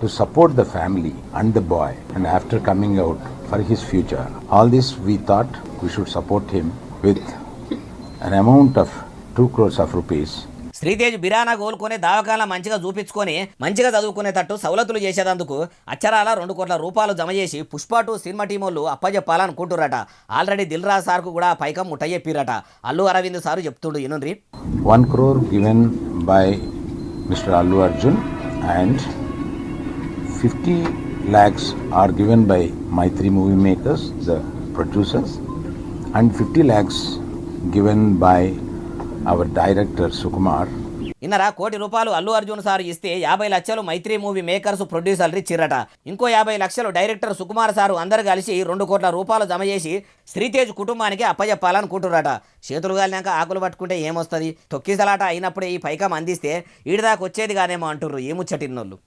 to support the family and the boy, and after coming out for his future. All this we thought we should support him with an amount of 2 crores of rupees. Sritej Bhirrana కోలుకొని దావకాల మంచిగా చూపించుకొని మంచిగా చదువుకునేటట్టు సవలతులు చేసేదందుకు అచ్చరాల 2 కోట్ల రూపాయలు జమ చేసి Pushpa 2 cinema టీమోళ్ళు అప్పచెప్పాలనుకుంటురట. Already Dil Raju సార్కు కూడా పైకం ముట్ట చెప్పిరట. అల్లు అరవింద్ సారు చెప్తుండు ఇనుండ్రి. 1 crore given by Mr. Allu Arjun and 50 lakhs are given by Maitri Movie Makers, the producers, and 50 lakhs given by our director Sukumar. ఇన్నరా 1 కోటి రూపాయలు అల్లు అర్జున్ సార్ ఇస్తే 50 లక్షలు మైత్రి మూవీ మేకర్స్ ప్రొడ్యూసర్లు ఇచ్చిరట. ఇంకో 50 లక్షలు డైరెక్టర్ సుకుమార్ సారు అందరు కలిసి 2 కోట్ల రూపాయలు జమ చేసి శ్రీతేజ్ కుటుంబానికి అప్పచెప్పాలనుకుంటున్నారట. చేతులు గాలినాక ఆకులు పట్టుకుంటే ఏమొస్తుంది? తొక్కిసలాట అయినప్పుడే ఈ పైకం అందిస్తే ఈడిదాకా వచ్చేది కాదేమో అంటుర్రు ఈ ముచ్చటిన్నోళ్ళు.